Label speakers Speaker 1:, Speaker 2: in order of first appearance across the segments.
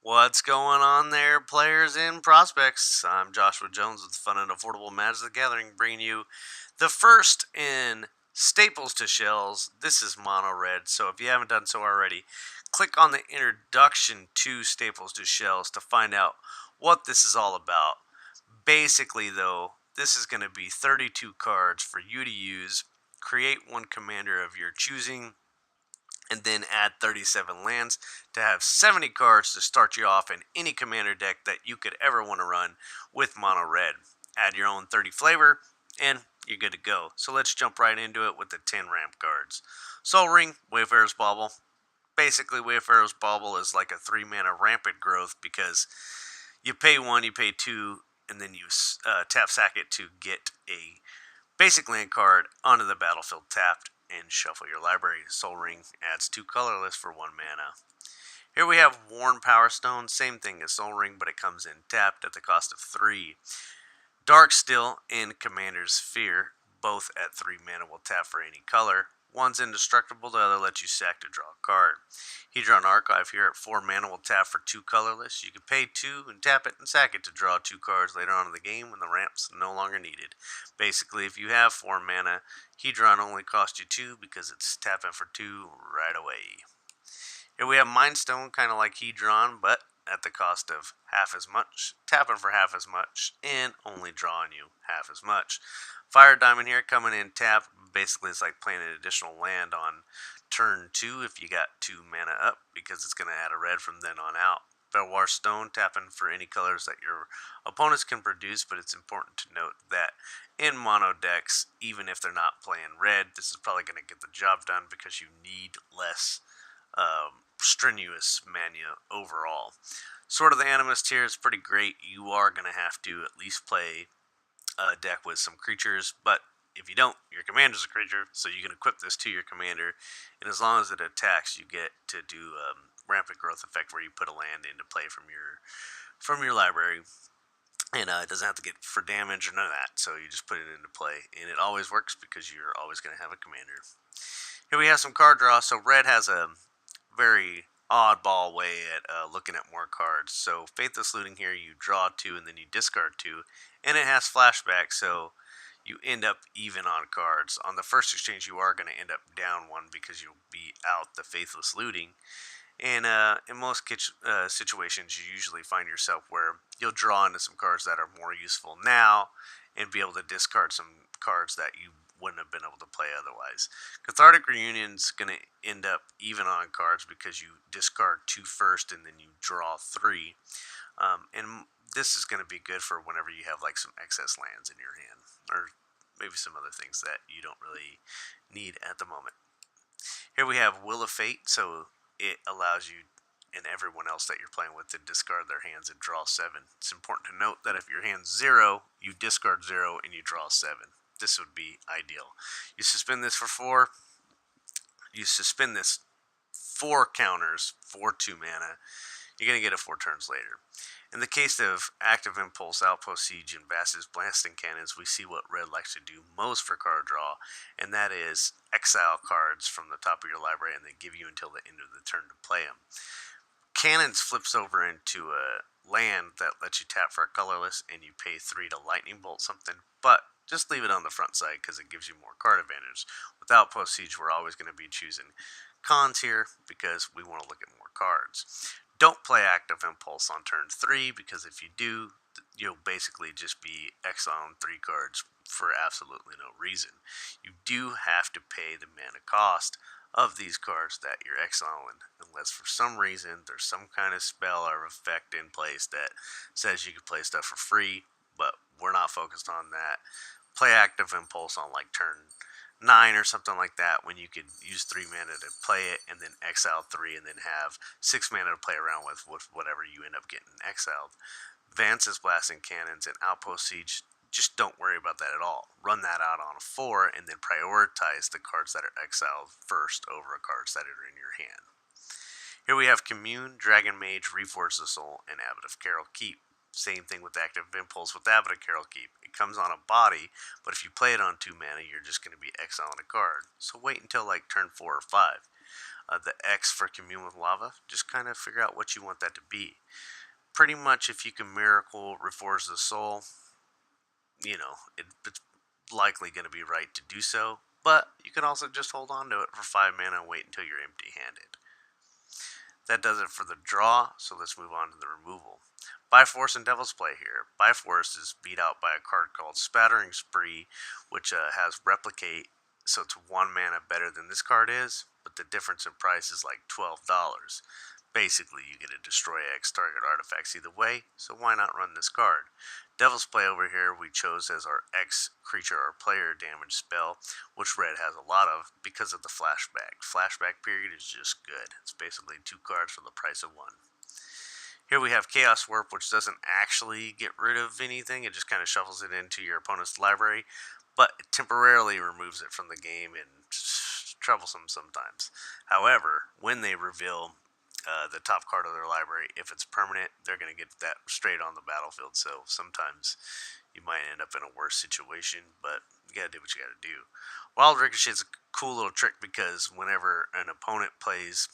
Speaker 1: What's going on there, players and prospects? I'm Joshua Jones with Fun and Affordable Magic the Gathering, bringing you the first in Staples to Shells. This is Mono Red, so if you haven't done so already, click on the introduction to Staples to Shells to find out what this is all about. Basically, though, this is going to be 32 cards for you to use. Create one commander of your choosing and then add 37 lands to have 70 cards to start you off in any commander deck that you could ever want to run with mono red. Add your own 30 flavor, and you're good to go. So let's jump right into it with the 10 ramp cards. Soul Ring, Wayfarer's Bauble. Basically, Wayfarer's Bauble is like a 3 mana rampant growth because you pay 1, you pay 2, and then you tap sack it to get a basic land card onto the battlefield tapped and shuffle your library. Soul Ring adds 2 colorless for 1 mana. Here we have Worn Power Stone, same thing as Soul Ring, but it comes in tapped at the cost of 3. Dark Still and Commander's Fear, both at 3 mana, will tap for any color. One's indestructible, the other lets you sack to draw a card. Hedron Archive here at 4 mana will tap for 2 colorless. You can pay 2 and tap it and sack it to draw 2 cards later on in the game when the ramp's no longer needed. Basically, if you have 4 mana, Hedron only costs you 2 because it's tapping for 2 right away. Here we have Mind Stone, kind of like Hedron, but at the cost of half as much, tapping for half as much, and only drawing you half as much. Fire Diamond here coming in tap. Basically, it's like playing an additional land on turn 2 if you got 2 mana up, because it's going to add a red from then on out. Belwar Stone, tapping for any colors that your opponents can produce, but it's important to note that in mono decks, even if they're not playing red, this is probably going to get the job done because you need less strenuous mana overall. Sword of the Animist here is pretty great. You are going to have to at least play a deck with some creatures, but if you don't, your commander's a creature, so you can equip this to your commander, and as long as it attacks, you get to do rampant growth effect where you put a land into play from your library, and it doesn't have to get for damage or none of that, so you just put it into play, and it always works because you're always going to have a commander. Here we have some card draw. So red has a very oddball way at looking at more cards. So Faithless Looting here, you draw 2 and then you discard 2, and it has flashback, so you end up even on cards. On the first exchange, you are going to end up down 1 because you'll be out the Faithless Looting. And in most situations, you usually find yourself where you'll draw into some cards that are more useful now and be able to discard some cards that you wouldn't have been able to play otherwise. Cathartic Reunion's going to end up even on cards because you discard 2 first and then you draw 3. And this is going to be good for whenever you have like some excess lands in your hand, or maybe some other things that you don't really need at the moment. Here we have Will of Fate, so it allows you and everyone else that you're playing with to discard their hands and draw 7. It's important to note that if your hand's 0, you discard 0 and you draw 7. This would be ideal. You suspend this for 4. You suspend this 4 counters for 2 mana. You're going to get it 4 turns later. In the case of Active Impulse, Outpost Siege, and Vast's Blasting Cannons, we see what red likes to do most for card draw, and that is exile cards from the top of your library and then give you until the end of the turn to play them. Cannons flips over into a land that lets you tap for a colorless, and you pay 3 to lightning bolt something, but just leave it on the front side because it gives you more card advantage. With Outpost Siege, we're always going to be choosing cons here because we want to look at more cards. Don't play Active Impulse on turn 3 because if you do, you'll basically just be exiling 3 cards for absolutely no reason. You do have to pay the mana cost of these cards that you're exiling, unless for some reason there's some kind of spell or effect in place that says you can play stuff for free, but we're not focused on that. Play Active Impulse on like turn 9 or something like that when you could use 3 mana to play it and then exile 3 and then have 6 mana to play around with whatever you end up getting exiled. Vance's Blasting Cannons and Outpost Siege, just don't worry about that at all. Run that out on a 4 and then prioritize the cards that are exiled first over cards that are in your hand. Here we have Commune, Dragon Mage, Reforge the Soul, and Abbot of Carol Keep. Same thing with Active Impulse with Abbot of Carol Keep. It comes on a body, but if you play it on 2 mana, you're just going to be exiling a card. So wait until like turn 4 or 5. The X for Commune with Lava. Just kind of figure out what you want that to be. Pretty much, if you can Miracle Reforge the Soul, it's likely going to be right to do so. But you can also just hold on to it for 5 mana and wait until you're empty-handed. That does it for the draw, so let's move on to the removal. Bifrost and Devil's Play here. Bifrost is beat out by a card called Spattering Spree, which has Replicate, so it's 1 mana better than this card is, but the difference in price is like $12. Basically, you get to destroy X target artifacts either way, so why not run this card? Devil's Play over here we chose as our X creature or player damage spell, which red has a lot of because of the flashback. Flashback period is just good. It's basically 2 cards for the price of 1. Here we have Chaos Warp, which doesn't actually get rid of anything. It just kind of shuffles it into your opponent's library, but it temporarily removes it from the game, and it's troublesome sometimes. However, when they reveal the top card of their library, if it's permanent, they're going to get that straight on the battlefield. So sometimes you might end up in a worse situation, but you got to do what you got to do. Wild Ricochet is a cool little trick because whenever an opponent plays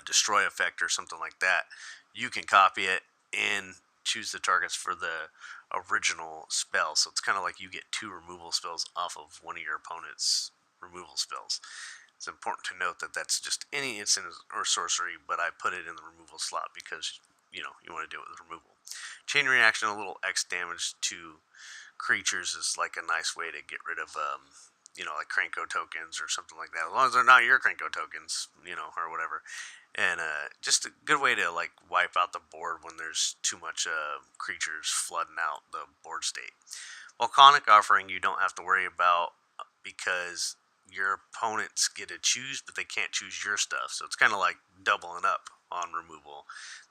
Speaker 1: destroy effect or something like that, you can copy it and choose the targets for the original spell. So it's kind of like you get 2 removal spells off of one of your opponent's removal spells. It's important to note that that's just any instant or sorcery, but I put it in the removal slot because, you want to do it with removal. Chain Reaction, a little X damage to creatures is like a nice way to get rid of, like Krenko tokens or something like that. As long as they're not your Krenko tokens, or whatever. And just a good way to, like, wipe out the board when there's too much creatures flooding out the board state. Volcanic Offering you don't have to worry about because your opponents get to choose, but they can't choose your stuff. So it's kind of like doubling up on removal.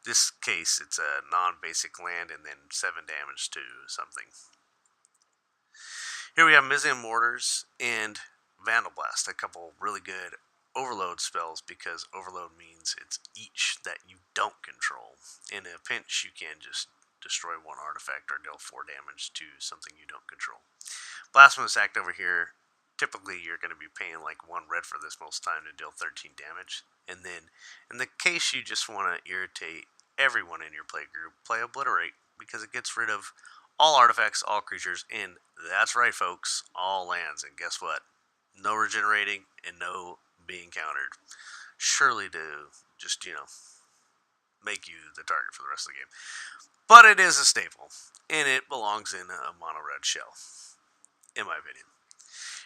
Speaker 1: This case, it's a non-basic land and then 7 damage to something. Here we have Mizzing Mortars and Vandal Blast, a couple really good overload spells because overload means it's each that you don't control. In a pinch, you can just destroy 1 artifact or deal 4 damage to something you don't control. Blasphemous Act over here, typically you're going to be paying like 1 red for this most time to deal 13 damage. And then, in the case you just want to irritate everyone in your play group, play Obliterate because it gets rid of all artifacts, all creatures, and that's right, folks, all lands. And guess what? No regenerating and no being countered. Surely to just, make you the target for the rest of the game. But it is a staple, and it belongs in a mono red shell, in my opinion.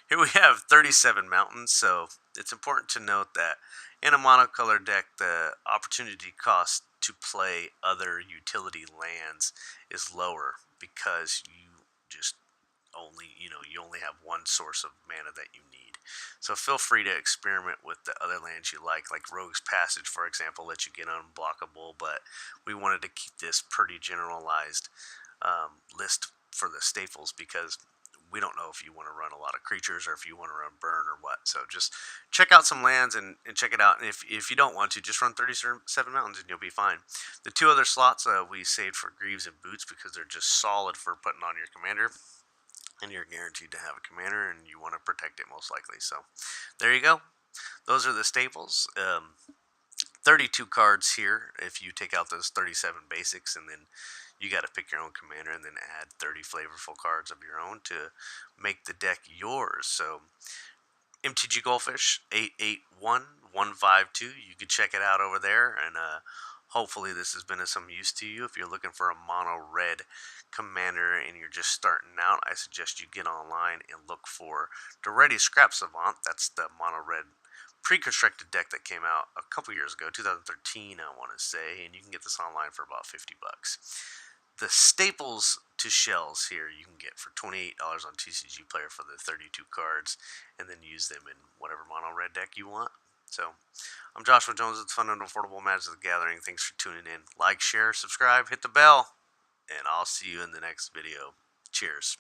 Speaker 1: Here we have 37 mountains, so it's important to note that in a monocolor deck, the opportunity cost to play other utility lands is lower because you just only, you only have 1 source of mana that you need. So feel free to experiment with the other lands you like Rogue's Passage, for example, lets you get unblockable, but we wanted to keep this pretty generalized list for the staples because we don't know if you want to run a lot of creatures or if you want to run burn or what. So just check out some lands and check it out. And if you don't want to, just run 37 mountains and you'll be fine. The 2 other slots we saved for Greaves and Boots because they're just solid for putting on your commander. And you're guaranteed to have a commander and you want to protect it most likely. So there you go. Those are the staples. 32 cards here if you take out those 37 basics, and then you got to pick your own commander and then add 30 flavorful cards of your own to make the deck yours. So MTG Goldfish 881152, you can check it out over there, and hopefully this has been of some use to you. If you're looking for a mono red commander and you're just starting out, I suggest you get online and look for the Ready Scrap Savant. That's the mono red pre-constructed deck that came out a couple years ago, 2013 I want to say, and you can get this online for about $50. The staples to shells here you can get for $28 on TCG Player for the 32 cards, and then use them in whatever mono red deck you want. So, I'm Joshua Jones with Fun and Affordable Magic the Gathering. Thanks for tuning in. Like, share, subscribe, hit the bell, and I'll see you in the next video. Cheers.